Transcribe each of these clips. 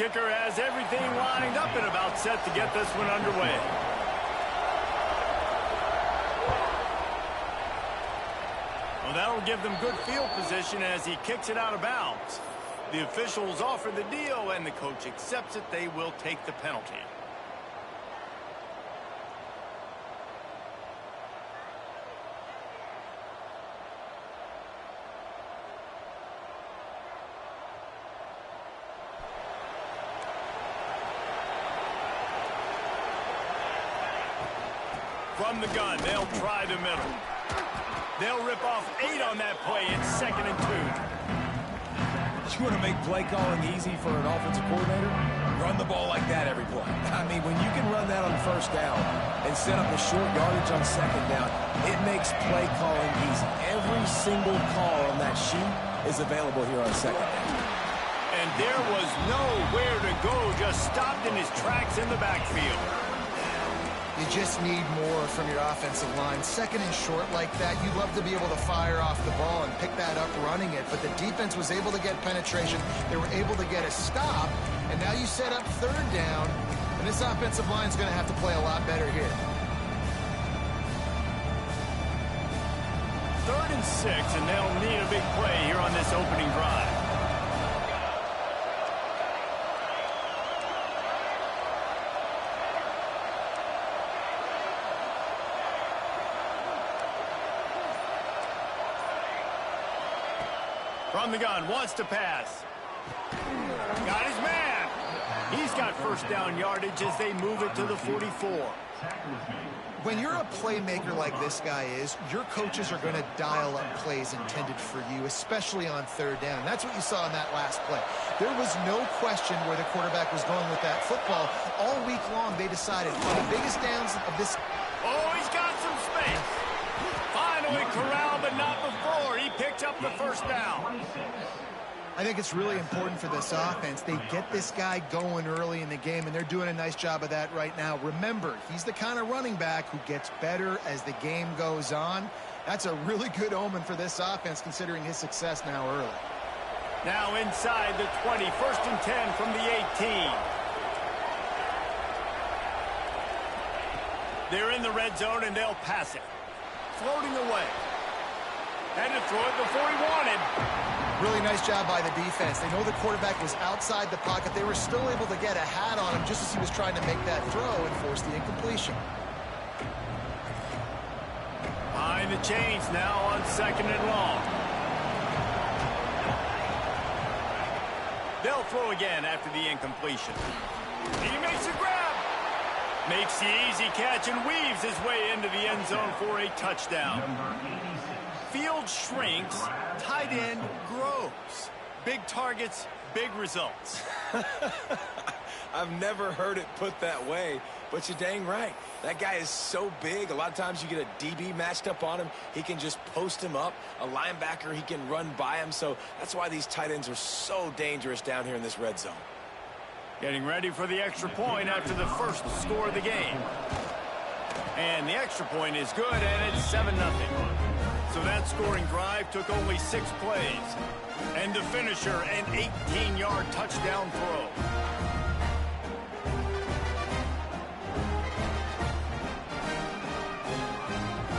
kicker has everything lined up and about set to get this one underway. Well, that'll give them good field position as he kicks it out of bounds. The officials offer the deal, and the coach accepts it. They will take the penalty. From the gun, they'll try the middle. They'll rip off 8 on that play. It's 2nd and 2. You want to make play calling easy for an offensive coordinator? Run the ball like that every play. I mean, when you can run that on 1st down and set up a short yardage on 2nd down, it makes play calling easy. Every single call on that sheet is available here on 2nd down. And there was nowhere to go, just stopped in his tracks in the backfield. You just need more from your offensive line. 2nd and short like that, you'd love to be able to fire off the ball and pick that up running it, but the defense was able to get penetration. They were able to get a stop, and now you set up 3rd down, and this offensive line is going to have to play a lot better here. 3rd and 6, and they'll need a big play here on this opening drive. From the gun, wants to pass. Got his man. He's got 1st down yardage as they move it to the 44. When you're a playmaker like this guy is, your coaches are going to dial up plays intended for you, especially on 3rd down. That's what you saw in that last play. There was no question where the quarterback was going with that football. All week long, they decided on the biggest downs of this. Oh, he's got some space. Finally corralled, but not before. He picked up the 1st down. I think it's really important for this offense. They get this guy going early in the game, and they're doing a nice job of that right now. Remember, he's the kind of running back who gets better as the game goes on. That's a really good omen for this offense, considering his success now early. Now inside the 20, 1st and 10 from the 18. They're in the red zone, and they'll pass it. Floating away. Had to throw it before he wanted. Really nice job by the defense. They know the quarterback was outside the pocket. They were still able to get a hat on him just as he was trying to make that throw and force the incompletion. Behind the chains now on 2nd and long. They'll throw again after the incompletion. He makes a grab. Makes the easy catch and weaves his way into the end zone for a touchdown. Field shrinks, tight end grows. Big targets, big results. I've never heard it put that way, but you're dang right. That guy is so big, a lot of times you get a DB matched up on him. He can just post him up. A linebacker, he can run by him. So that's why these tight ends are so dangerous down here in this red zone. Getting ready for the extra point after the 1st score of the game. And the extra point is good, and it's 7-0. So that scoring drive took only 6 plays. And the finisher, an 18-yard touchdown throw.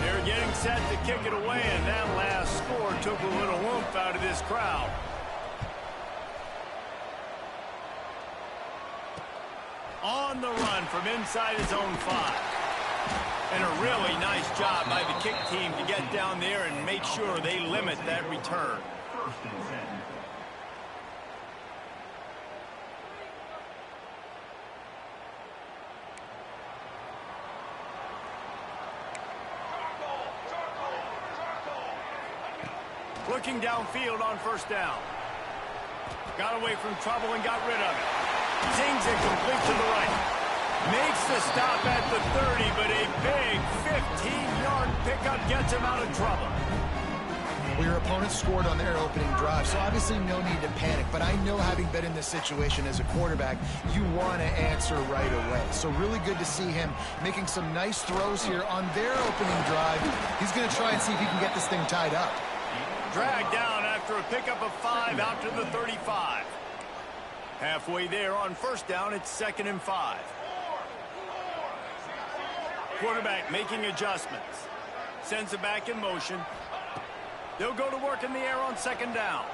They're getting set to kick it away, and that last score took a little oomph out of this crowd. On the run from inside his own 5. And a really nice job by the kick team to get down there and make sure they limit that return. Looking downfield on 1st down. Got away from trouble and got rid of it. Zings it complete to the right. Makes the stop at the 30, but a big 15-yard pickup gets him out of trouble. Well, your opponent scored on their opening drive, so obviously no need to panic. But I know, having been in this situation as a quarterback, you want to answer right away. So really good to see him making some nice throws here on their opening drive. He's going to try and see if he can get this thing tied up. Dragged down after a pickup of 5 out to the 35. Halfway there on first down, it's 2nd and 5. Quarterback making adjustments. Sends it back in motion. They'll go to work in the air on 2nd down.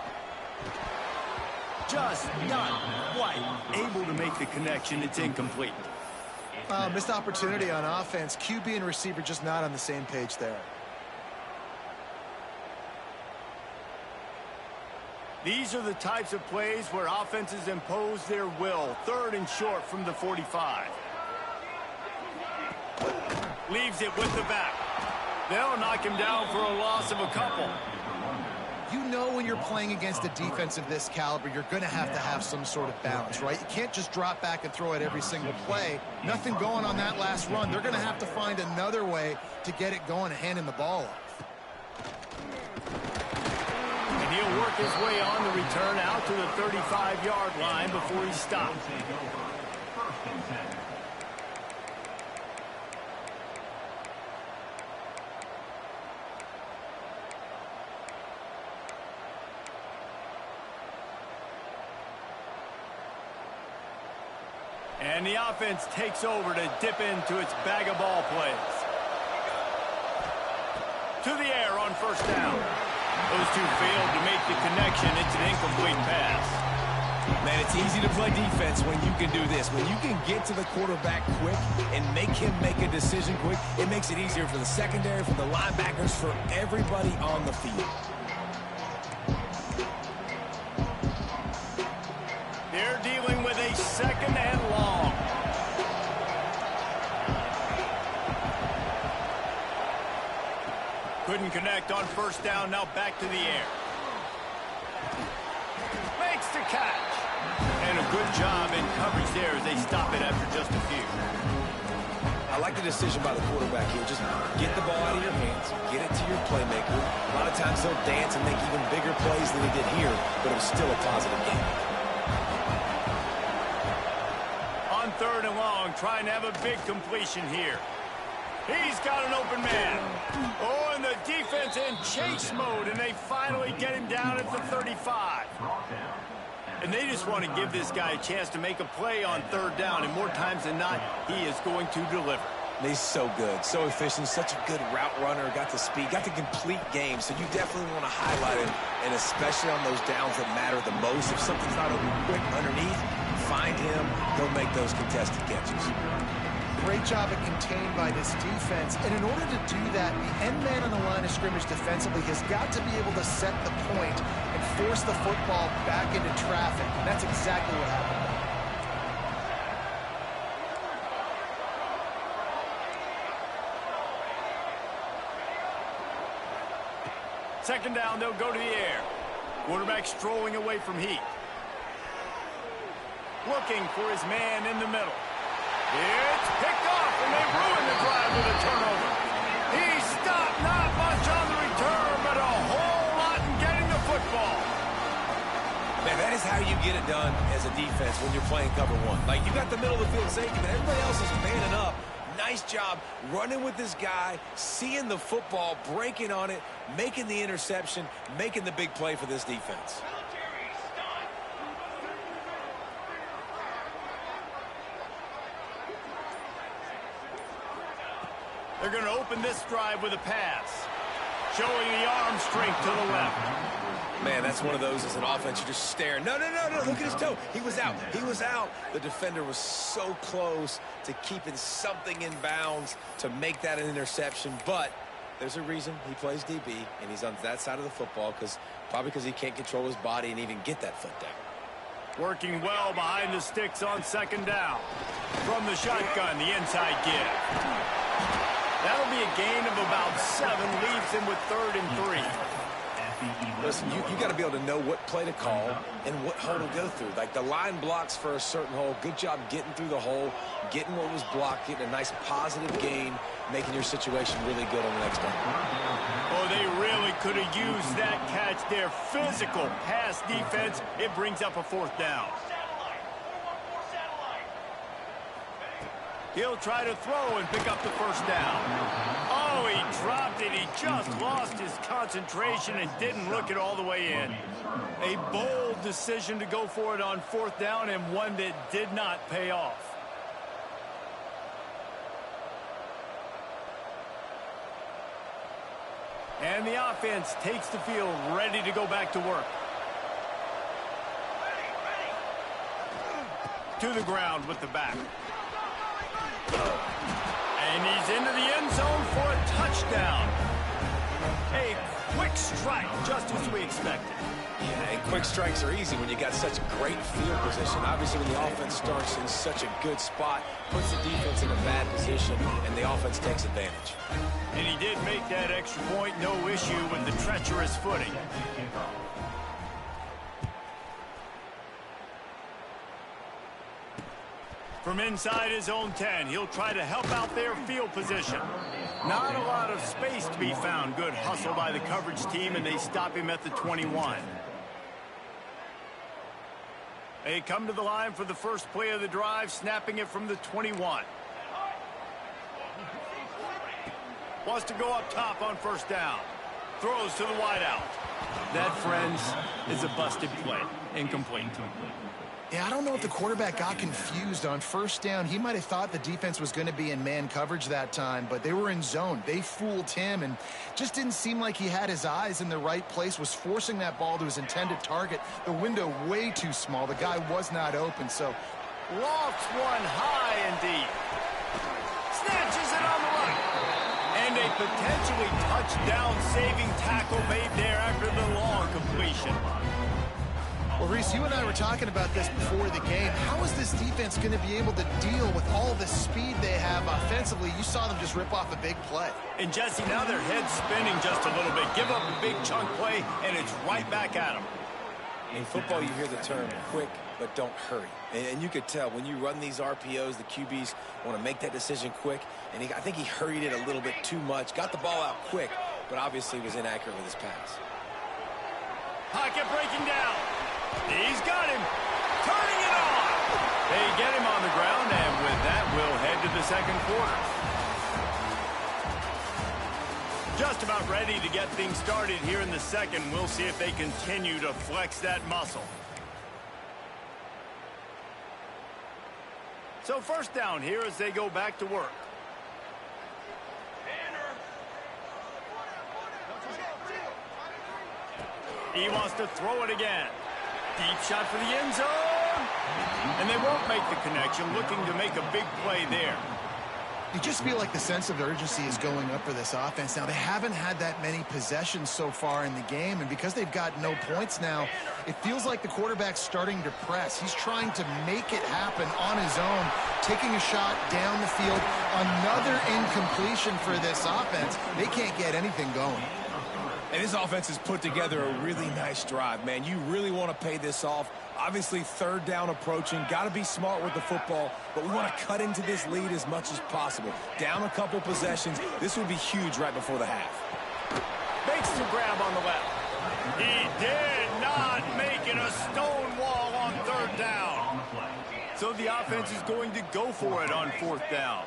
Just not quite able to make the connection. It's incomplete. Missed opportunity on offense. QB and receiver just not on the same page there. These are the types of plays where offenses impose their will. 3rd and short from the 45. Leaves it with the back. They'll knock him down for a loss of a couple. You know when you're playing against a defense of this caliber, you're going to have some sort of balance, right? You can't just drop back and throw it every single play. Nothing going on that last run. They're going to have to find another way to get it going and hand him the ball off. And he'll work his way on the return out to the 35-yard line before he stops. And the offense takes over to dip into its bag of ball plays. To the air on first down. Those two failed to make the connection. It's an incomplete pass. Man, it's easy to play defense when you can do this. When you can get to the quarterback quick and make him make a decision quick, it makes it easier for the secondary, for the linebackers, for everybody on the field. They're dealing with a 2nd and long. Couldn't connect on first down. Now back to the air. Makes the catch. And a good job in coverage there as they stop it after just a few. I like the decision by the quarterback here. Just get the ball out of your hands, get it to your playmaker. A lot of times they'll dance and make even bigger plays than he did here, but it was still a positive game. On 3rd and long, trying to have a big completion here. He's got an open man. Oh, and the defense in chase mode, and they finally get him down at the 35. And they just want to give this guy a chance to make a play on 3rd down, and more times than not, he is going to deliver. He's so good, so efficient, such a good route runner, got the speed, got the complete game, so you definitely want to highlight him, and especially on those downs that matter the most. If something's not open quick underneath, find him, he'll make those contested catches. Great job at contained by this defense. And in order to do that, the end man on the line of scrimmage defensively has got to be able to set the point and force the football back into traffic. And that's exactly what happened. 2nd down, they'll go to the air. Quarterback strolling away from Heat. Looking for his man in the middle. It's picked off, and they ruin the drive with a turnover. He stopped, not much on the return, but a whole lot in getting the football. Man, that is how you get it done as a defense when you're playing cover one. Like, you got the middle of the field safety, but everybody else is manning up. Nice job running with this guy, seeing the football, breaking on it, making the interception, making the big play for this defense. They're going to open this drive with a pass, showing the arm strength to the left. Man, that's one of those as an offense, you're just staring. No, look at his toe. He was out. He was out. The defender was so close to keeping something in bounds to make that an interception, but there's a reason he plays DB, and he's on that side of the football probably because he can't control his body and even get that foot down. Working well behind the sticks on 2nd down. From the shotgun, the inside give. That'll be a gain of about 7, leaves him with 3rd and 3. Listen, you got to be able to know what play to call and what hole to go through. Like, the line blocks for a certain hole. Good job getting through the hole, getting what was blocked, getting a nice positive gain, making your situation really good on the next one. Oh, they really could have used that catch there. Physical pass defense. It brings up a 4th down. He'll try to throw and pick up the 1st down. Oh, Oh, he dropped it. He just lost his concentration and didn't look it all the way in. A bold decision to go for it on 4th down, and one that did not pay off. And the offense takes the field, ready to go back to work. To the ground with the back. And he's into the end zone for a touchdown. A quick strike, just as we expected. Yeah, and quick strikes are easy when you got such great field position. Obviously, when the offense starts in such a good spot, puts the defense in a bad position, and the offense takes advantage. And he did make that extra point, no issue with the treacherous footing. From inside his own 10, he'll try to help out their field position. Not a lot of space to be found. Good hustle by the coverage team, and they stop him at the 21. They come to the line for the first play of the drive, snapping it from the 21. Wants to go up top on 1st down. Throws to the wideout. That, friends, is a busted play. Incomplete. Yeah, I don't know if the quarterback got confused on 1st down. He might have thought the defense was going to be in man coverage that time, but they were in zone. They fooled him and just didn't seem like he had his eyes in the right place, was forcing that ball to his intended target. The window way too small. The guy was not open, so lofts one high and deep. Snatches it on the right. And a potentially touchdown-saving tackle made there after the long completion. Well, Reese, you and I were talking about this before the game. How is this defense going to be able to deal with all the speed they have offensively? You saw them just rip off a big play. And, Jesse, now their head's spinning just a little bit. Give up a big chunk play, and it's right back at them. In football, you hear the term quick, but don't hurry. And you could tell when you run these RPOs, the QBs want to make that decision quick. And I think he hurried it a little bit too much. Got the ball out quick, but obviously was inaccurate with his pass. Pocket breaking down. He's got him. Turning it on. They get him on the ground, and with that, we'll head to the 2nd quarter. Just about ready to get things started here in the 2nd. We'll see if they continue to flex that muscle. So 1st down here as they go back to work. He wants to throw it again. Deep shot for the end zone. And they won't make the connection, looking to make a big play there. You just feel like the sense of urgency is going up for this offense. Now, they haven't had that many possessions so far in the game, and because they've got no points now, it feels like the quarterback's starting to press. He's trying to make it happen on his own, taking a shot down the field. Another incompletion for this offense. They can't get anything going. And this offense has put together a really nice drive, man. You really want to pay this off. Obviously, 3rd down approaching. Got to be smart with the football, but we want to cut into this lead as much as possible. Down a couple possessions. This would be huge right before the half. Makes the grab on the left. He did not make it a stone wall on 3rd down. So the offense is going to go for it on 4th down.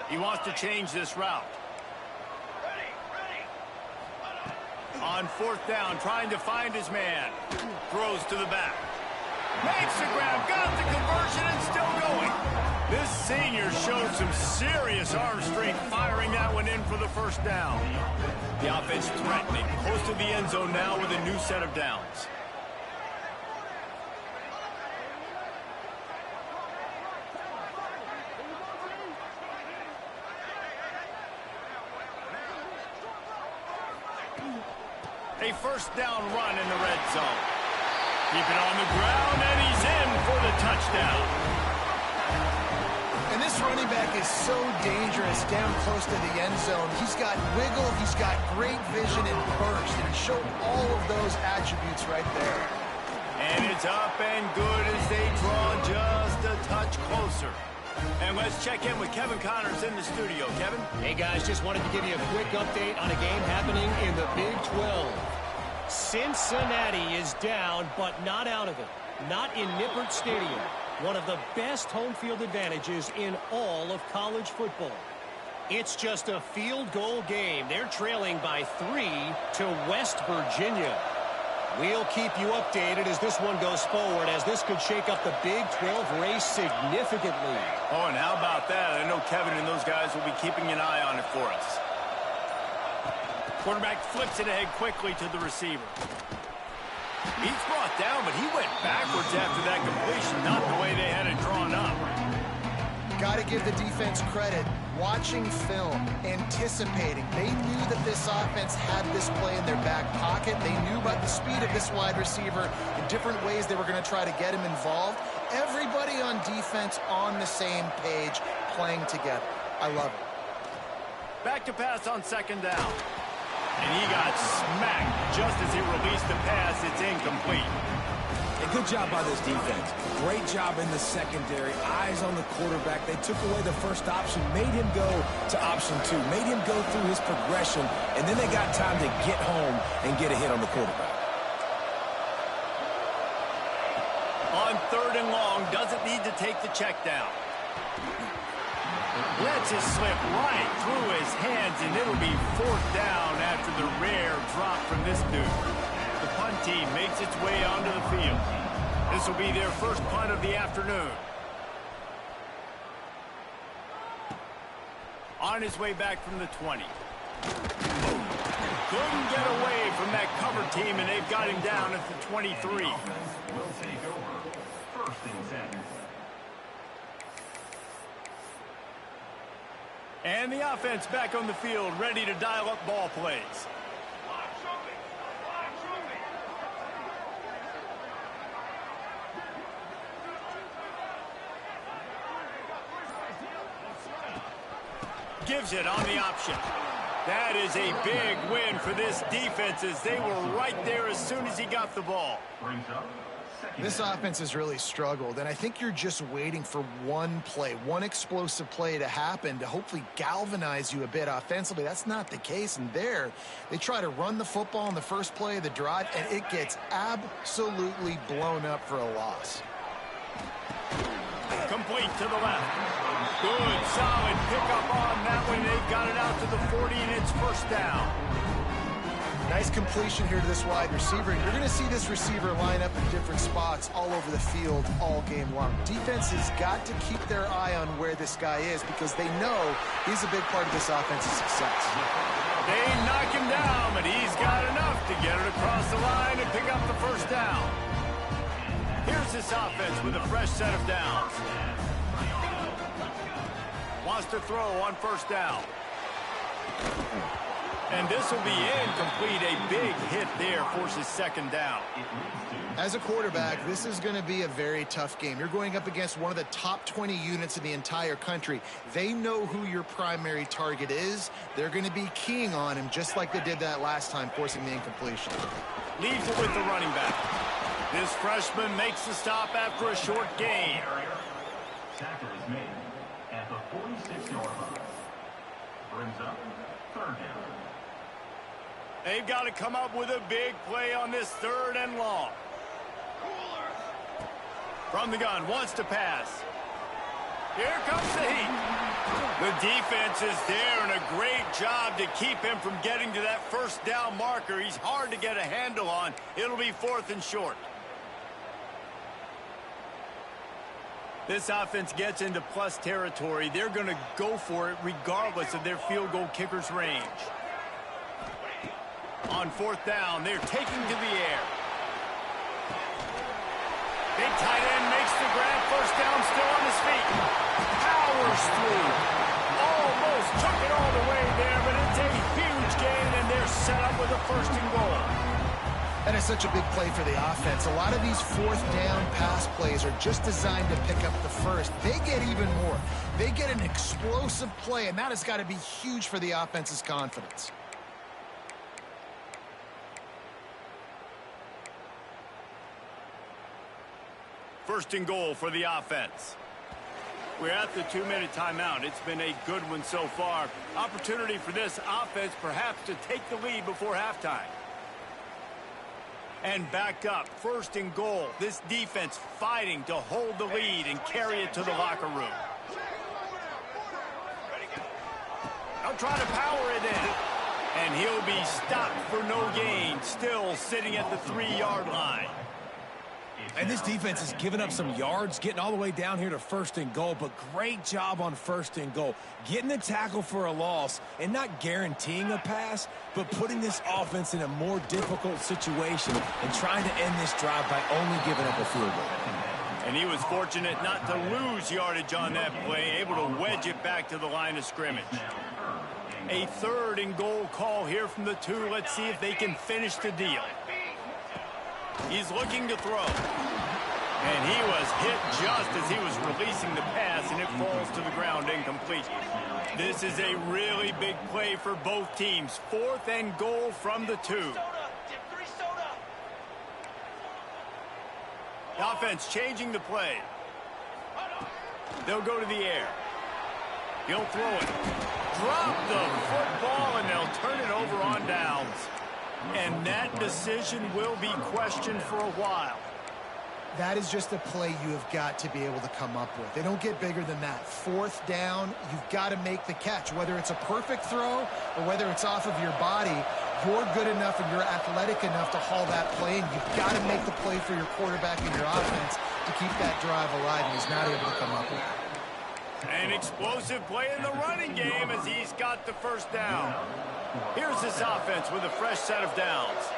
He wants to change this route. On 4th down, trying to find his man. Throws to the back. Makes the grab, got the conversion, and still going. This senior showed some serious arm strength, firing that one in for the 1st down. The offense threatening, close to the end zone now with a new set of downs. A 1st down run in the red zone. Keep it on the ground, and he's in for the touchdown. And this running back is so dangerous down close to the end zone. He's got wiggle, he's got great vision and burst, and he showed all of those attributes right there. And it's up and good as they draw just a touch closer. And let's check in with Kevin Connors in the studio. Kevin? Hey, guys, just wanted to give you a quick update on a game happening in the Big 12. Cincinnati is down, but not out of it. Not in Nippert Stadium, one of the best home field advantages in all of college football. It's just a field goal game. They're trailing by 3 to West Virginia. We'll keep you updated as this one goes forward, as this could shake up the Big 12 race significantly. Oh, and how about that? I know Kevin and those guys will be keeping an eye on it for us. Quarterback flips it ahead quickly to the receiver. He's brought down, but he went backwards after that completion, not the way they had it drawn up. Got to give the defense credit. Watching film, anticipating. They knew that this offense had this play in their back pocket. They knew about the speed of this wide receiver in different ways they were going to try to get him involved. Everybody on defense on the same page, playing together. I love it. Back to pass on second down. And he got smacked just as he released the pass. It's incomplete. A good job by this defense. Great job in the secondary. Eyes on the quarterback. They took away the first option, made him go to option 2, made him go through his progression, and then they got time to get home and get a hit on the quarterback. On third and long, doesn't need to take the check down. Lets it slip right through his hands, and it'll be fourth down after the rare drop from this dude. The punt team makes its way onto the field. This will be their first punt of the afternoon. On his way back from the 20. Couldn't get away from that cover team, and they've got him down at the 23. Will take over 1st and 10. And the offense back on the field, ready to dial up ball plays. Gives it on the option. That is a big win for this defense, as they were right there as soon as he got the ball. This offense has really struggled, and I think you're just waiting for one play, one explosive play to happen to hopefully galvanize you a bit offensively. That's not the case, and there they try to run the football in the first play of the drive, and it gets absolutely blown up for a loss. Complete to the left. Good, solid pickup on that one. They've got it out to the 40, and it's first down. Nice completion here to this wide receiver. You're going to see this receiver line up in different spots all over the field all game long. Defense has got to keep their eye on where this guy is, because they know he's a big part of this offense's success. They knock him down, but he's got enough to get it across the line and pick up the first down. Here's this offense with a fresh set of downs. Wants to throw on first down. And this will be incomplete. A big hit there forces second down. As a quarterback, this is going to be a very tough game. You're going up against one of the top 20 units in the entire country. They know who your primary target is. They're going to be keying on him, just like they did that last time, forcing the incompletion. Leaves it with the running back. This freshman makes the stop after a short gain. Tackle is made at the 46-yard line. Brings up 3rd down. They've got to come up with a big play on this 3rd and long. From the gun, wants to pass. Here comes the heat. The defense is there, and a great job to keep him from getting to that first down marker. He's hard to get a handle on. It'll be 4th and short. This offense gets into plus territory. They're going to go for it regardless of their field goal kicker's range. On 4th down, they're taking to the air. Big tight end makes the grab. First down, still on his feet. Powers through. Almost took it all the way there, but it's a huge gain, and they're set up with a 1st and goal. That is such a big play for the offense. A lot of these 4th down pass plays are just designed to pick up the first. They get even more. They get an explosive play, and that has got to be huge for the offense's confidence. First and goal for the offense. We're at the 2-minute timeout. It's been a good one so far. Opportunity for this offense perhaps to take the lead before halftime. And back up, 1st and goal. This defense fighting to hold the lead and carry it to the locker room. They'll try to power it in. And he'll be stopped for no gain, still sitting at the 3-yard line. And this defense has given up some yards, getting all the way down here to 1st and goal, but great job on 1st and goal. Getting the tackle for a loss and not guaranteeing a pass, but putting this offense in a more difficult situation and trying to end this drive by only giving up a field goal. And he was fortunate not to lose yardage on that play, able to wedge it back to the line of scrimmage. A 3rd and goal call here from the 2. Let's see if they can finish the deal. He's looking to throw. And he was hit just as he was releasing the pass, and it falls to the ground incomplete. This is a really big play for both teams. 4th and goal from the 2. The offense changing the play. They'll go to the air. He'll throw it. Drop the football, and they'll turn it over on downs. And that decision will be questioned for a while. That is just a play you have got to be able to come up with. They don't get bigger than that. 4th down, you've got to make the catch. Whether it's a perfect throw or whether it's off of your body, you're good enough and you're athletic enough to haul that play, and you've got to make the play for your quarterback and your offense to keep that drive alive, and he's not able to come up with it. An explosive play in the running game as he's got the 1st down. Here's this offense with a fresh set of downs.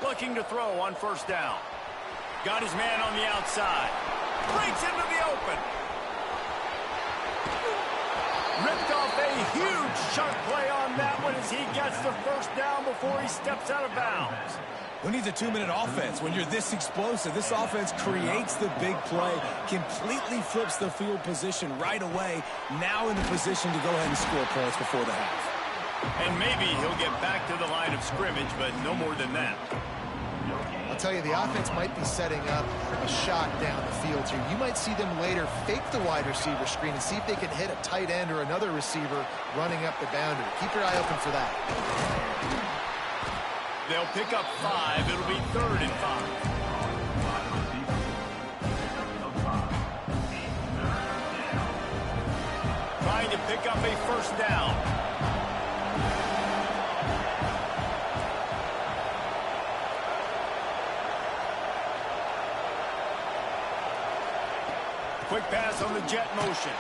Looking to throw on 1st down. Got his man on the outside. Breaks into the open. Ripped off a huge sharp play on that one as he gets the 1st down before he steps out of bounds. Who needs a 2-minute offense when you're this explosive? This offense creates the big play, completely flips the field position right away, now in the position to go ahead and score points before the half. And maybe he'll get back to the line of scrimmage, but no more than that. I'll tell you, the offense might be setting up a shot down the field here. You might see them later fake the wide receiver screen and see if they can hit a tight end or another receiver running up the boundary. Keep your eye open for that. They'll pick up 5. It'll be 3rd and 5. Trying to pick up a 1st down. Quick pass on the jet motion.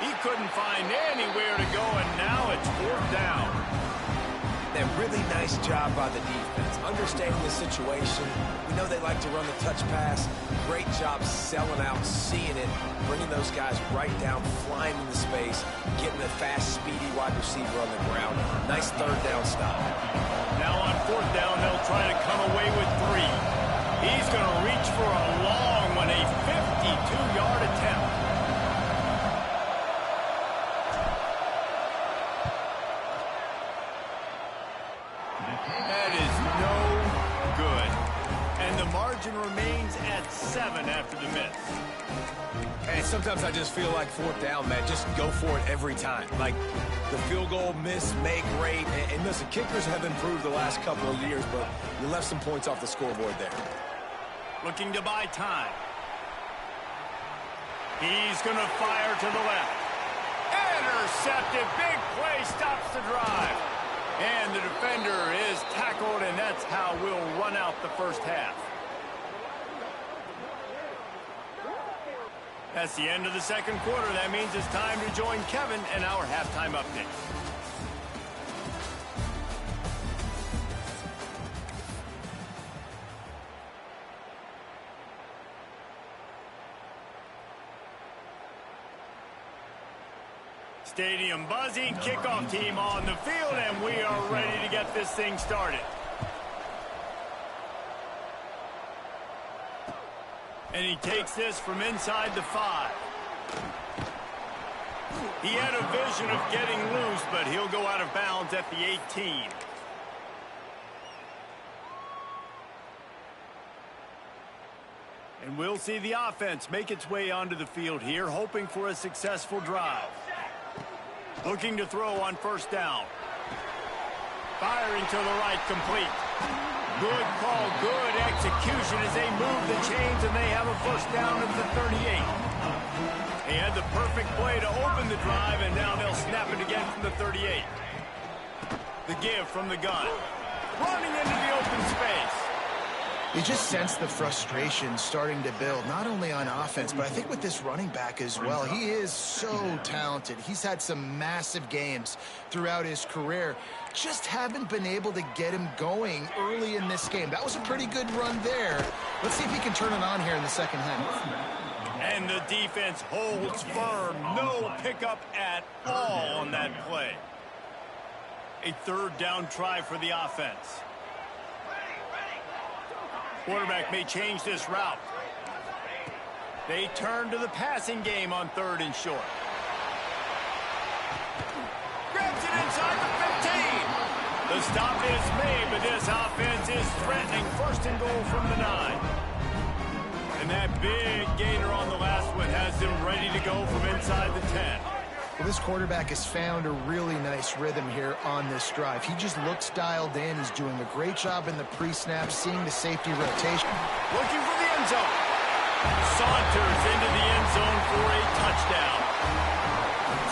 He couldn't find anywhere to go, and now it's 4th down. A really nice job by the defense, understanding the situation. We know they like to run the touch pass. Great job selling out, seeing it, bringing those guys right down, flying into space, getting a fast, speedy wide receiver on the ground. Nice 3rd down stop. Now on 4th down, they'll try to come away with 3. He's going to reach for a long one, a 52-yard attempt. That is no good. And the margin remains at 7 after the miss. And sometimes I just feel like 4th down, man, just go for it every time. Like the field goal, miss, make, great. And listen, kickers have improved the last couple of years, but you left some points off the scoreboard there. Looking to buy time. He's going to fire to the left. Intercepted. Big play stops the drive. And the defender is tackled, and that's how we'll run out the 1st half. That's the end of the 2nd quarter. That means it's time to join Kevin in our halftime update. Stadium buzzing, kickoff team on the field, and we are ready to get this thing started. And he takes this from inside the 5. He had a vision of getting loose, but he'll go out of bounds at the 18. And we'll see the offense make its way onto the field here, hoping for a successful drive. Looking to throw on 1st down. Firing to the right, complete. Good call, good execution as they move the chains, and they have a first down at the 38. He had the perfect play to open the drive, and now they'll snap it again from the 38. The give from the gun. Running into the open space. You just sense the frustration starting to build, not only on offense, but I think with this running back as well. He is so talented. He's had some massive games throughout his career. Just haven't been able to get him going early in this game. That was a pretty good run there. Let's see if he can turn it on here in the second half. And the defense holds firm. No pickup at all on that play. A third down try for the offense. Quarterback may change this route. They turn to the passing game on 3rd and short. Grabs it inside the 15. The stop is made, but this offense is threatening. 1st and goal from the 9. And that big gainer on the last one has them ready to go from inside the 10. Well, this quarterback has found a really nice rhythm here on this drive. He just looks dialed in. He's doing a great job in the pre-snap, seeing the safety rotation. Looking for the end zone. Saunters into the end zone for a touchdown.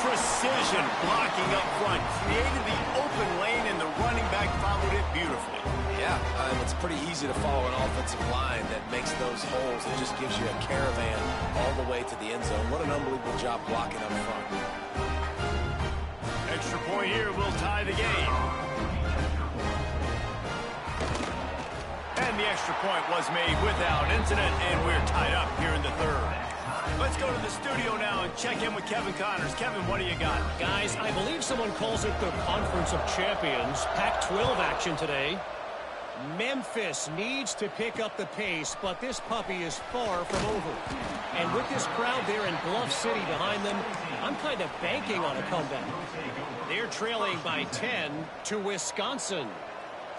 Precision blocking up front. Created the open lane, and the running back followed it beautifully. Yeah, it's pretty easy to follow an offensive line that makes those holes and just gives you a caravan all the way to the end zone. What an unbelievable job blocking up front. Extra point here will tie the game. And the extra point was made without incident, and we're tied up here in the 3rd. Let's go to the studio now and check in with Kevin Connors. Kevin, what do you got? Guys, I believe someone calls it the Conference of Champions. Pac-12 action today. Memphis needs to pick up the pace, but this puppy is far from over. And with this crowd there in Bluff City behind them, I'm kind of banking on a comeback. They're trailing by 10 to Wisconsin.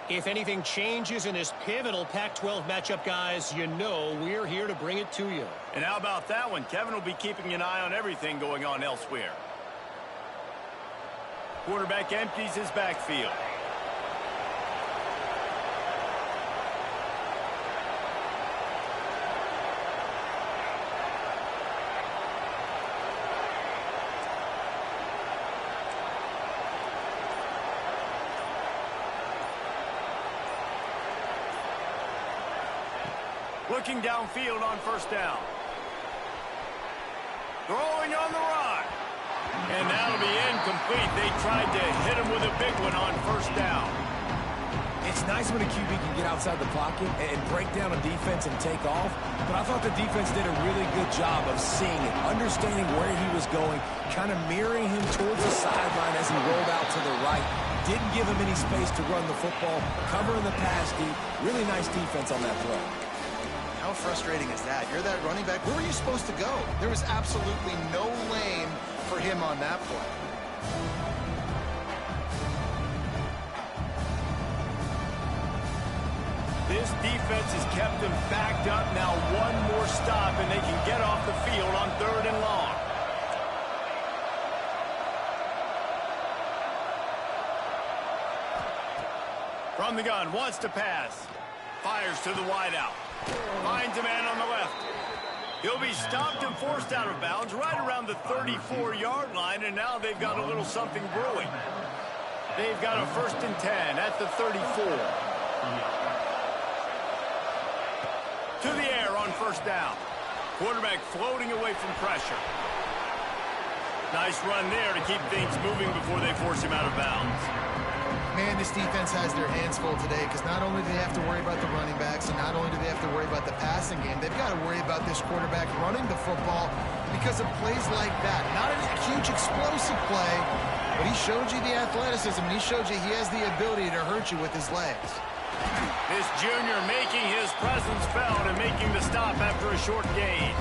If anything changes in this pivotal Pac-12 matchup, guys, you know we're here to bring it to you. And how about that one? Kevin will be keeping an eye on everything going on elsewhere. Quarterback empties his backfield. Looking downfield on 1st down. Throwing on the run. And that'll be incomplete. They tried to hit him with a big one on 1st down. It's nice when a QB can get outside the pocket and break down a defense and take off, but I thought the defense did a really good job of seeing it, understanding where he was going, kind of mirroring him towards the sideline as he rolled out to the right. Didn't give him any space to run the football, covering the pass deep. Really nice defense on that throw. How frustrating is that? You're that running back. Where were you supposed to go? There was absolutely no lane for him on that play. This defense has kept them backed up. Now one more stop, and they can get off the field on 3rd and long. From the gun, wants to pass. Fires to the wideout. Finds a man on the left. He'll be stopped and forced out of bounds right around the 34-yard line, and now they've got a little something brewing. They've got a 1st and 10 at the 34. To the air on 1st down. Quarterback floating away from pressure. Nice run there to keep things moving before they force him out of bounds. Man, this defense has their hands full today because not only do they have to worry about the running backs and not only do they have to worry about the passing game, they've got to worry about this quarterback running the football because of plays like that. Not a huge explosive play, but he showed you the athleticism, and he showed you he has the ability to hurt you with his legs. This junior making his presence felt and making the stop after a short gain.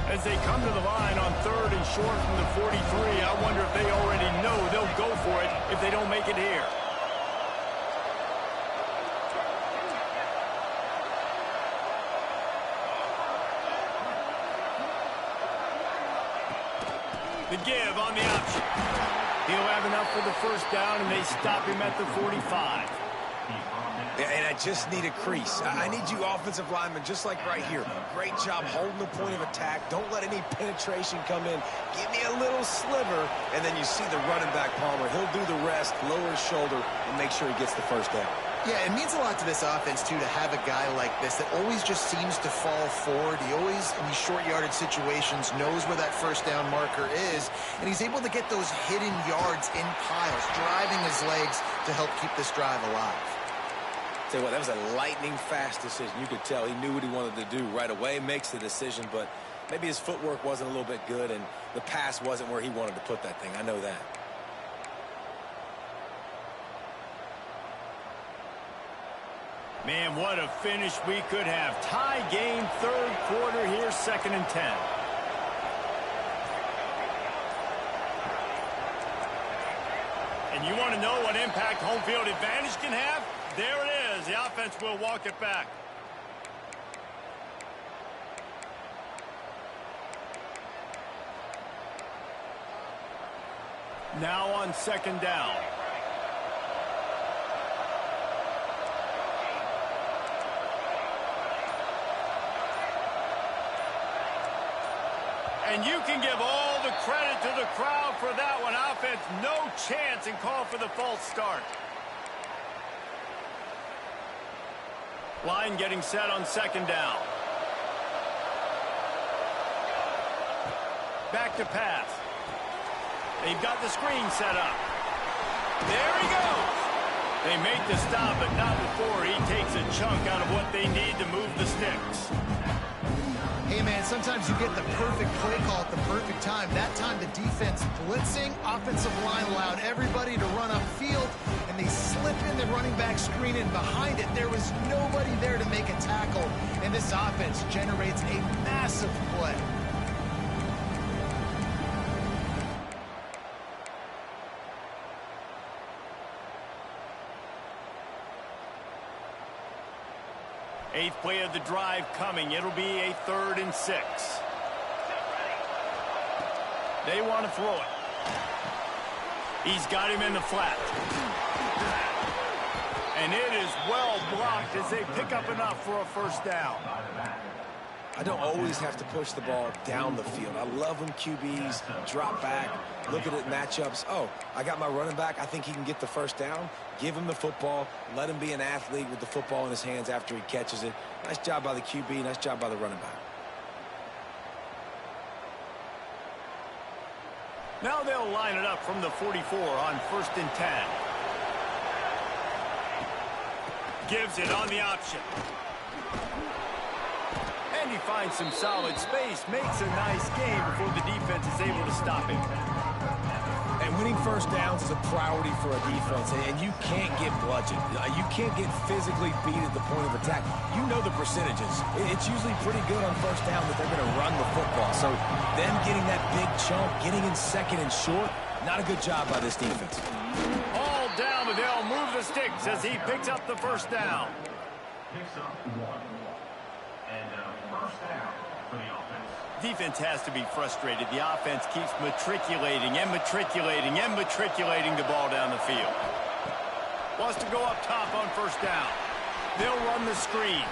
As they come to the line on 3rd and short from the 43, I wonder if they already know they'll go for it if they don't make it here. The give on the option. He'll have enough for the first down, and they stop him at the 45. Yeah, and I just need a crease. I need you offensive linemen, just like right here. Great job holding the point of attack. Don't let any penetration come in. Give me a little sliver, and then you see the running back, Palmer. He'll do the rest, lower his shoulder, and make sure he gets the first down. Yeah, it means a lot to this offense, too, to have a guy like this that always just seems to fall forward. He always, in these short yardage situations, knows where that first down marker is, and he's able to get those hidden yards in piles, driving his legs to help keep this drive alive. Tell you what, that was a lightning-fast decision. You could tell he knew what he wanted to do right away, makes the decision, but maybe his footwork wasn't a little bit good, and the pass wasn't where he wanted to put that thing. I know that. Man, what a finish we could have. Tie game, third quarter here, 2nd and 10. And you want to know what impact home field advantage can have? There it is. The offense will walk it back. Now on 2nd down. And you can give all the credit to the crowd for that one. Offense, no chance, and call for the false start. Line getting set on 2nd down. Back to pass. They've got the screen set up. There he goes. They make the stop, but not before he takes a chunk out of what they need to move the sticks. Hey, man, sometimes you get the perfect play call at the perfect time. That time the defense blitzing, offensive line allowed everybody to run upfield, and they slip in the running back screen, and behind it there was nobody there to make a tackle, and this offense generates a massive play. Eighth play of the drive coming. It'll be a 3rd and 6. They want to throw it. He's got him in the flat. And it is well blocked as they pick up enough for a first down. I don't always have to push the ball down the field. I love when QBs drop back, look at it matchups. Oh, I got my running back. I think he can get the first down. Give him the football. Let him be an athlete with the football in his hands after he catches it. Nice job by the QB. Nice job by the running back. Now they'll line it up from the 44 on 1st and 10. Gives it on the option. And he finds some solid space, makes a nice game before the defense is able to stop him. And winning first downs is a priority for a defense, and you can't get bludgeoned. You can't get physically beat at the point of attack. You know the percentages. It's usually pretty good on first down that they're going to run the football. So them getting that big chunk, getting in 2nd and short, not a good job by this defense. All down, but they'll move the sticks as he picks up the first down. Picks up 1. And first down for the offense. Defense has to be frustrated. The offense keeps matriculating and matriculating and matriculating the ball down the field. Wants to go up top on first down. They'll run the screen.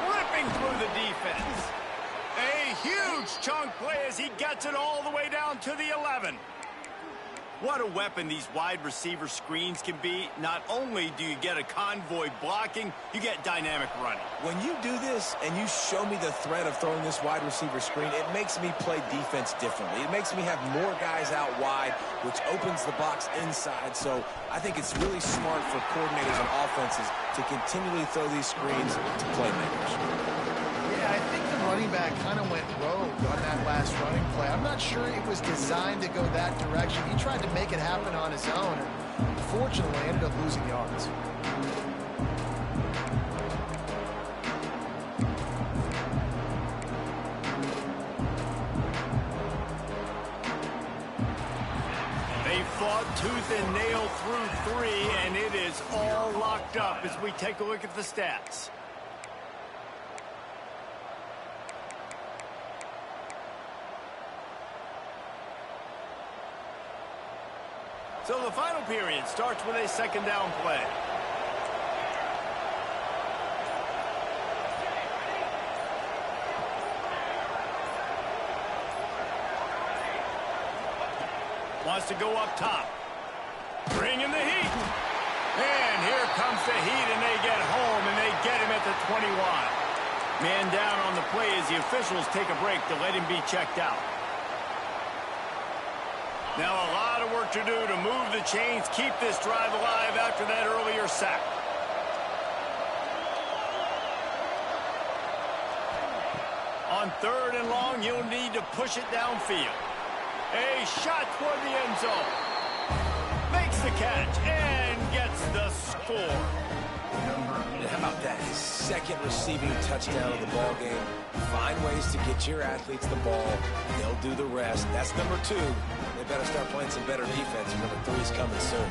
Ripping through the defense. A huge chunk play as he gets it all the way down to the 11. What a weapon these wide receiver screens can be. Not only do you get a convoy blocking, you get dynamic running. When you do this and you show me the threat of throwing this wide receiver screen, it makes me play defense differently. It makes me have more guys out wide, which opens the box inside. So I think it's really smart for coordinators and offenses to continually throw these screens to playmakers. Yeah, I think the running back kind of went rogue on that last running play. I'm not sure it was designed to go that direction. He tried to make it happen on his own, and unfortunately ended up losing yards. They fought tooth and nail through 3, and it is all locked up as we take a look at the stats. So the final period starts with a second down play. Wants to go up top. Bringing the heat. And here comes the heat, and they get home, and they get him at the 21. Man down on the play as the officials take a break to let him be checked out. Now a lot of work to do to move the chains, keep this drive alive after that earlier sack. On third and long, you'll need to push it downfield. A shot toward the end zone. Makes the catch and gets the score. And how about that? His second receiving touchdown of the ball game. Find ways to get your athletes the ball. They'll do the rest. That's number 2. They better start playing some better defense. Number 3 is coming soon.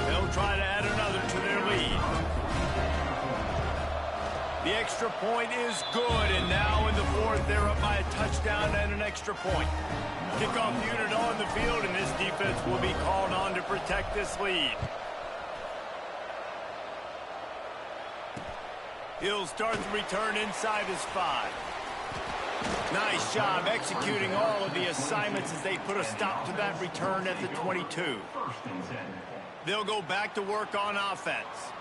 They'll try to add another to their lead. The extra point is good, and now in the fourth, they're up by a touchdown and an extra point. Kickoff unit on the field, and this defense will be called on to protect this lead. He'll start the return inside his 5. Nice job executing all of the assignments as they put a stop to that return at the 22. They'll go back to work on offense.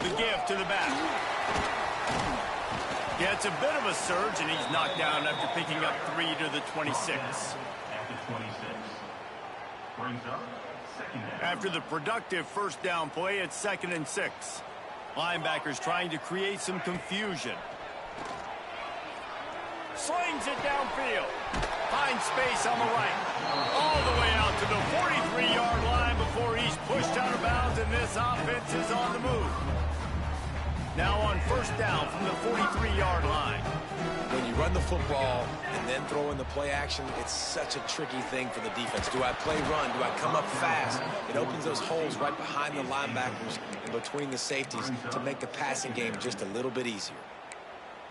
The give to the back. Gets a bit of a surge, and he's knocked down after picking up 3 to the 26. After the productive first down play, it's 2nd and 6. Linebackers trying to create some confusion. Slings it downfield. Finds space on the right. All the way out to the 43-yard line before he's pushed out of bounds, and this offense is on the move. Now on first down from the 43-yard line. When you run the football and then throw in the play action, it's such a tricky thing for the defense. Do I play run? Do I come up fast? It opens those holes right behind the linebackers and between the safeties to make the passing game just a little bit easier.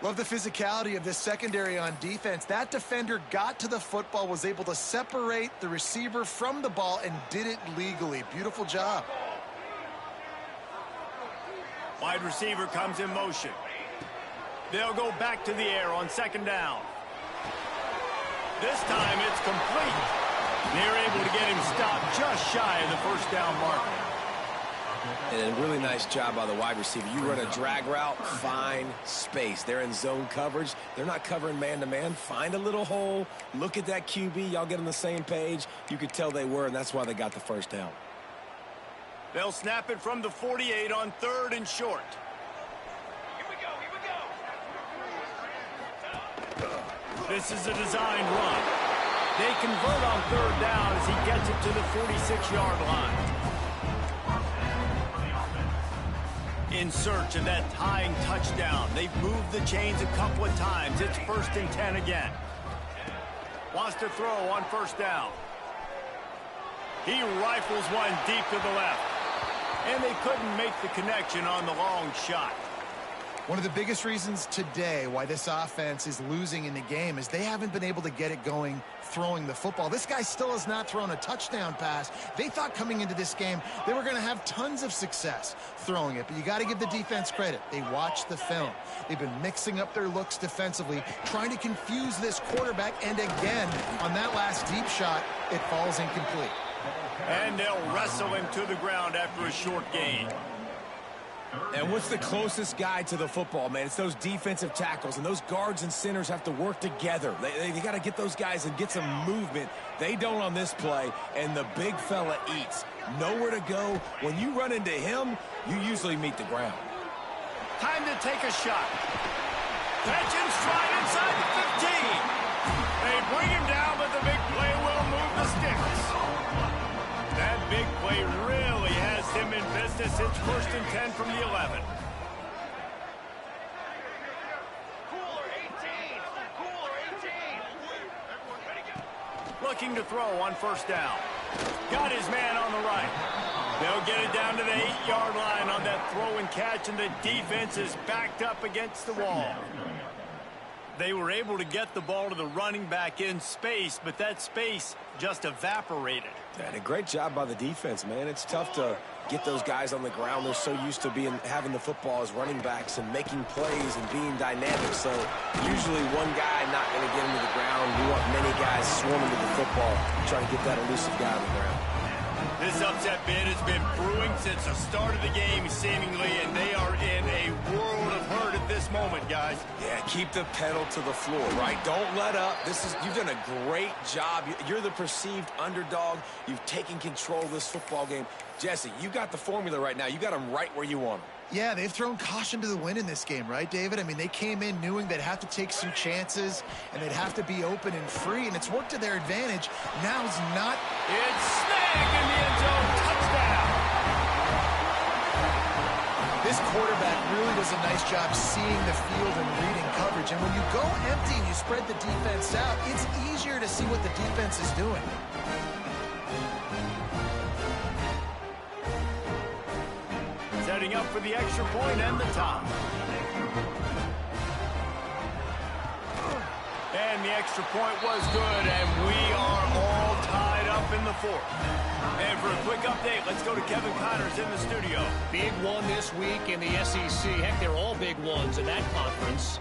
Love the physicality of this secondary on defense. That defender got to the football, was able to separate the receiver from the ball, and did it legally. Beautiful job. Wide receiver comes in motion. They'll go back to the air on second down. This time it's complete. They're able to get him stopped just shy of the first down marker. And a really nice job by the wide receiver. You run a drag route, find space. They're in zone coverage. They're not covering man-to-man. Find a little hole. Look at that QB. Y'all get on the same page. You could tell they were, and that's why they got the first down. They'll snap it from the 48 on 3rd and short. Here we go. This is a designed run. They convert on 3rd down as he gets it to the 46-yard line. In search of that tying touchdown. They've moved the chains a couple of times. It's 1st and 10 again. Wants to throw on first down. He rifles one deep to the left. And they couldn't make the connection on the long shot. One of the biggest reasons today why this offense is losing in the game is they haven't been able to get it going throwing the football. This guy still has not thrown a touchdown pass. They thought coming into this game they were going to have tons of success throwing it, but you got to give the defense credit. They watched the film. They've been mixing up their looks defensively, trying to confuse this quarterback, and again, on that last deep shot, it falls incomplete. And they'll wrestle him to the ground after a short gain. And what's the closest guy to the football, man? It's those defensive tackles, and those guards and centers have to work together. They got to get those guys and get some movement. They don't on this play, and the big fella eats. Nowhere to go. When you run into him, you usually meet the ground. Time to take a shot. Catch and stride inside the 15. They bring him down, but the big play will move the sticks. That big play really has him in business. It's 1st and 10 from the 11. Cooler 18. Cooler 18. Looking to throw on first down. Got his man on the right. They'll get it down to the 8-yard line on that throw and catch, and the defense is backed up against the wall. They were able to get the ball to the running back in space, but that space just evaporated. And a great job by the defense, man. It's tough to get those guys on the ground. They're so used to having the football as running backs and making plays and being dynamic. So usually one guy not going to get him to the ground. We want many guys swarming to the football, trying to get that elusive guy on the ground. This upset bid has been brewing since the start of the game, seemingly, and they are in a world of hurt at this moment, guys. Yeah, keep the pedal to the floor, right? Don't let up. You've done a great job. You're the perceived underdog. You've taken control of this football game. Jesse, you got the formula right now. You got them right where you want them. Yeah, they've thrown caution to the wind in this game, right, David? I mean, they came in knowing they'd have to take some chances, and they'd have to be open and free, and it's worked to their advantage. Now's not... It's snagged in the end zone. Touchdown! This quarterback really does a nice job seeing the field and reading coverage, and when you go empty and you spread the defense out, it's easier to see what the defense is doing. Setting up for the extra point and the tie. And the extra point was good, and we are all tied up in the fourth. And for a quick update, let's go to Kevin Connors in the studio. Big one this week in the SEC. Heck, they're all big ones in that conference.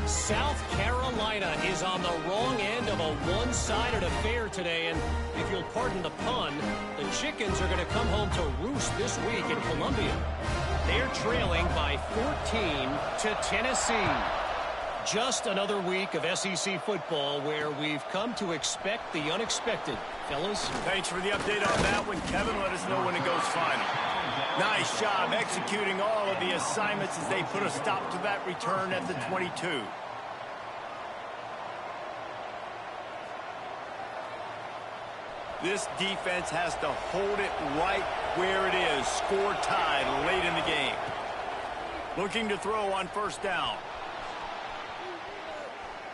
South Carolina is on the wrong end of a one-sided affair today, and if you'll pardon the pun, the Chickens are going to come home to roost this week in Columbia. They're trailing by 14 to Tennessee. Just another week of SEC football where we've come to expect the unexpected. Fellas? Thanks for the update on that one, Kevin. Let us know when it goes final. Nice job executing all of the assignments as they put a stop to that return at the 22. This defense has to hold it right where it is. Score tied late in the game. Looking to throw on first down.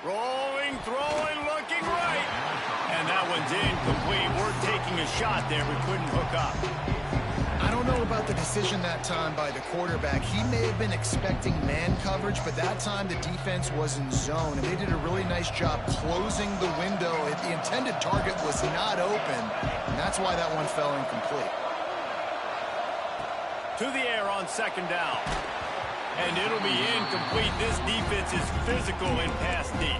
Rolling, throwing, looking right. And that one's incomplete. We're taking a shot there, but couldn't hook up. I don't know about the decision that time by the quarterback. He may have been expecting man coverage, but that time the defense was in zone, and they did a really nice job closing the window. The intended target was not open, and that's why that one fell incomplete. To the air on second down. And it'll be incomplete. This defense is physical in pass deep.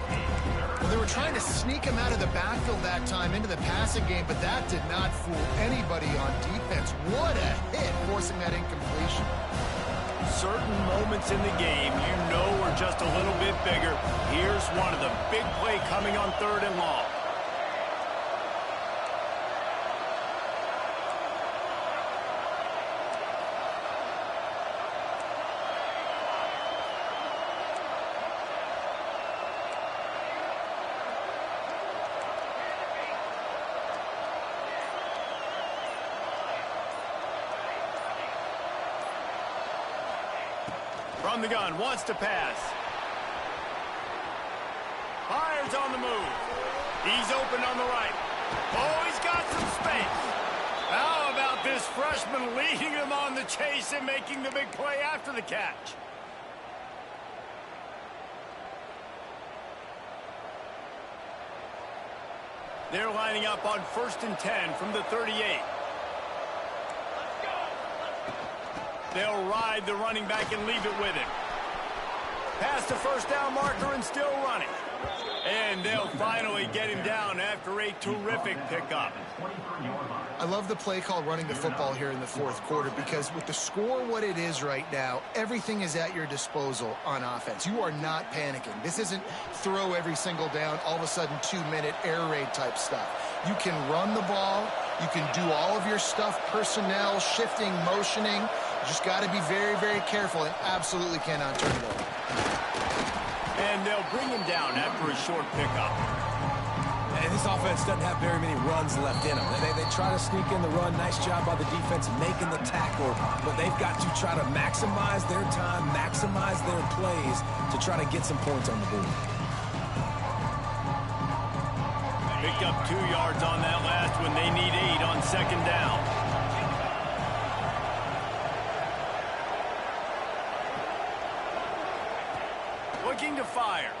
Well, they were trying to sneak him out of the backfield that time into the passing game, but that did not fool anybody on defense. What a hit, forcing that incompletion. Certain moments in the game you know are just a little bit bigger. Here's one of them. Big play coming on third and long. From the gun, wants to pass. Fires on the move. He's open on the right. Oh, he's got some space. How about this freshman leading him on the chase and making the big play after the catch? They're lining up on 1st and 10 from the 38. They'll ride the running back and leave it with him. Past the first down marker and still running. And they'll finally get him down after a terrific pickup. I love the play call running the football here in the fourth quarter because with the score what it is right now, everything is at your disposal on offense. You are not panicking. This isn't throw every single down, all of a sudden 2-minute air raid type stuff. You can run the ball. You can do all of your stuff, personnel, shifting, motioning. You just got to be very, very careful and absolutely cannot turn it over. And they'll bring him down after a short pickup. And this offense doesn't have very many runs left in them. They try to sneak in the run. Nice job by the defense making the tackle. But they've got to try to maximize their time, maximize their plays to try to get some points on the board. Picked up 2 yards on that last one. They need 8 on second down. Looking to fire.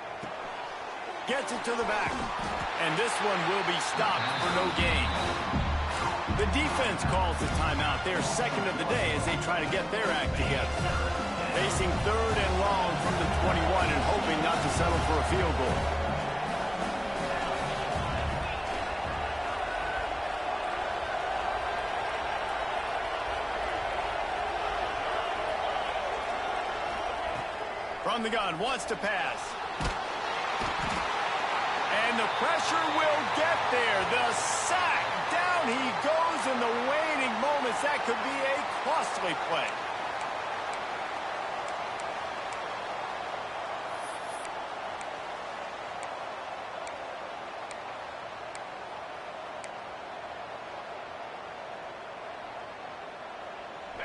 Gets it to the back. And this one will be stopped for no gain. The defense calls the timeout. Their second of the day as they try to get their act together. Facing third and long from the 21 and hoping not to settle for a field goal. From the gun, wants to pass. And the pressure will get there. The sack. Down he goes in the waning moments. That could be a costly play.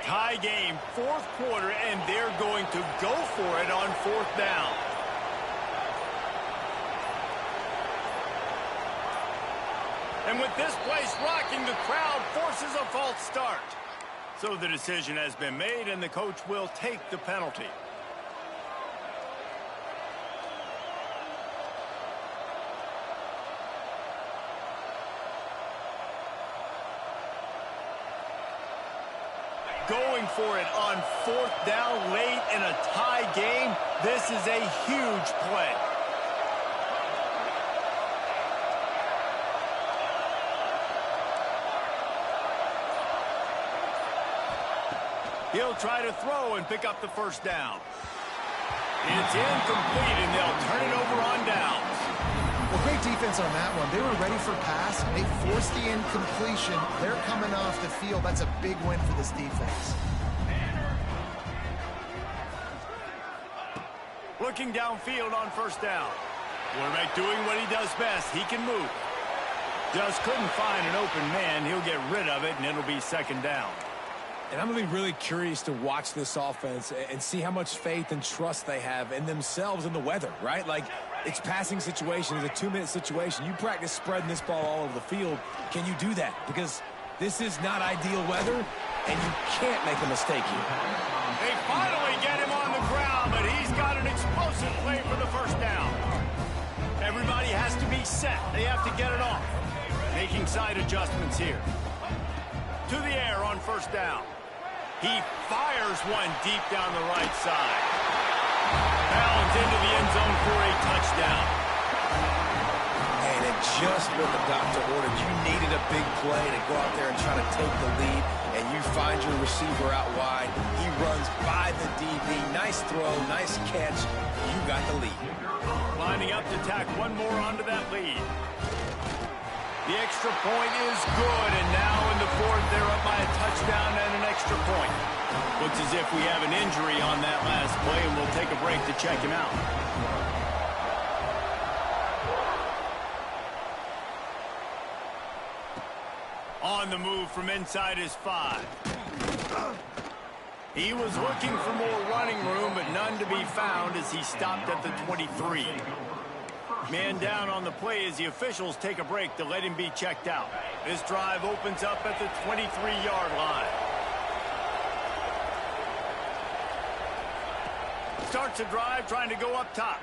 Tie game, fourth quarter, and they're going to go for it on fourth down. And with this place rocking, the crowd forces a false start. So the decision has been made, and the coach will take the penalty. Going for it on fourth down late in a tie game. This is a huge play. He'll try to throw and pick up the first down. It's incomplete, and they'll turn it over on downs. Well, great defense on that one. They were ready for pass. They forced the incompletion. They're coming off the field. That's a big win for this defense. Looking downfield on first down. Quarterback doing what he does best. He can move. Just couldn't find an open man. He'll get rid of it, and it'll be second down. And I'm going to be really curious to watch this offense and see how much faith and trust they have in themselves and the weather, right? Like, it's passing situation. It's a 2-minute situation. You practice spreading this ball all over the field. Can you do that? Because this is not ideal weather, and you can't make a mistake here. They finally get him on the ground, but he's got an explosive play for the first down. Everybody has to be set. They have to get it off. Making side adjustments here. To the air on first down. He fires one deep down the right side. Bounds into the end zone for a touchdown. And it just what the doctor ordered. You needed a big play to go out there and try to take the lead, and you find your receiver out wide. He runs by the DB. Nice throw, nice catch. You got the lead. Lining up to tack one more onto that lead. The extra point is good, and now in the fourth, they're up by a touchdown and an extra point. Looks as if we have an injury on that last play, and we'll take a break to check him out. On the move from inside his 5. He was looking for more running room, but none to be found as he stopped at the 23. Man down on the play as the officials take a break to let him be checked out. This drive opens up at the 23-yard line. Starts a drive trying to go up top.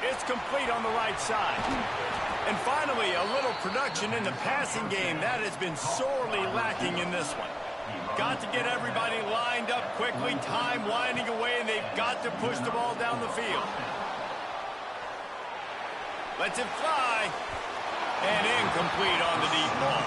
It's complete on the right side. And finally, a little production in the passing game. That has been sorely lacking in this one. Got to get everybody lined up quickly, time winding away, and they've got to push the ball down the field. Lets it fly, and incomplete on the deep ball.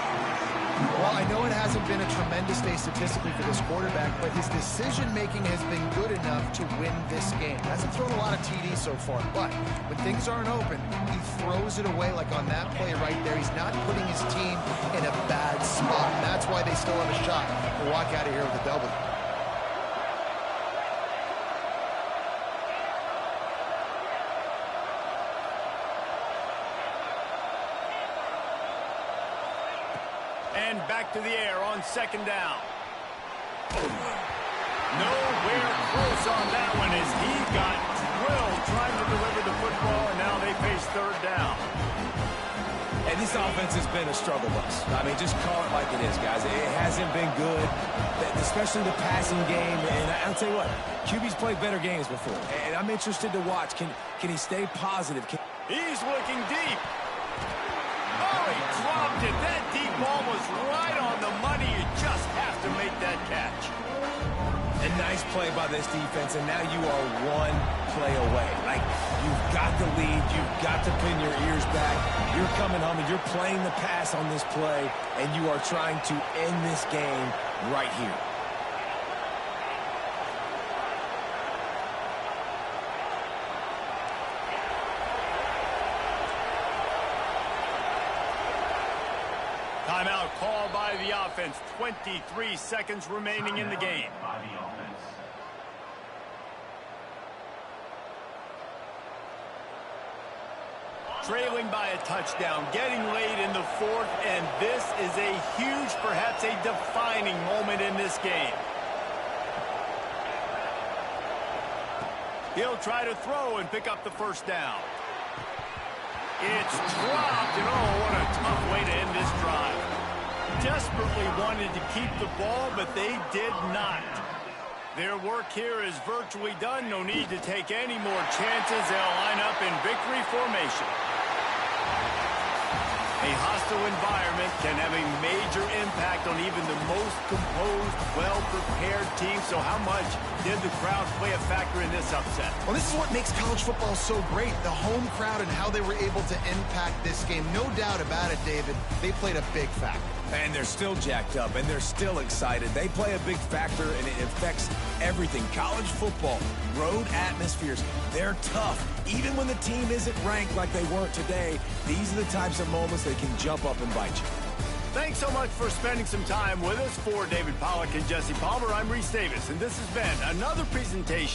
Well, I know it hasn't been a tremendous day statistically for this quarterback, but his decision-making has been good enough to win this game. Hasn't thrown a lot of TDs so far, but when things aren't open, he throws it away like on that play right there. He's not putting his team in a bad spot, and that's why they still have a shot to walk out of here with a W. And back to the air on second down. Nowhere close on that one as he got drilled trying to deliver the football, and now they face third down. And Yeah, this offense has been a struggle bus. I mean, just call it like it is, guys. It hasn't been good, especially the passing game. And I'll tell you what, QB's played better games before. And I'm interested to watch. Can he stay positive? He's looking deep. Oh, he dropped it. That deep ball was right on the money. You just have to make that catch. A nice play by this defense, and now you are one play away. Like, you've got the lead. You've got to pin your ears back. You're coming home, and you're playing the pass on this play, and you are trying to end this game right here. Timeout called by the offense. 23 seconds remaining in the game. By the offense. Trailing by a touchdown, getting late in the fourth, and this is a huge, perhaps a defining moment in this game. He'll try to throw and pick up the first down. It's dropped, and oh, what a tough way to end this drive. Desperately wanted to keep the ball, but they did not. Their work here is virtually done. No need to take any more chances. They'll line up in victory formation. A hostile environment can have a major impact on even the most composed, well-prepared team. So how much did the crowd play a factor in this upset? Well, this is what makes college football so great. The home crowd and how they were able to impact this game. No doubt about it, David. They played a big factor. And they're still jacked up, and they're still excited. They play a big factor, and it affects everything. College football, road atmospheres, they're tough. Even when the team isn't ranked like they weren't today, these are the types of moments that can jump up and bite you. Thanks so much for spending some time with us. For David Pollack and Jesse Palmer, I'm Reese Davis, and this has been another presentation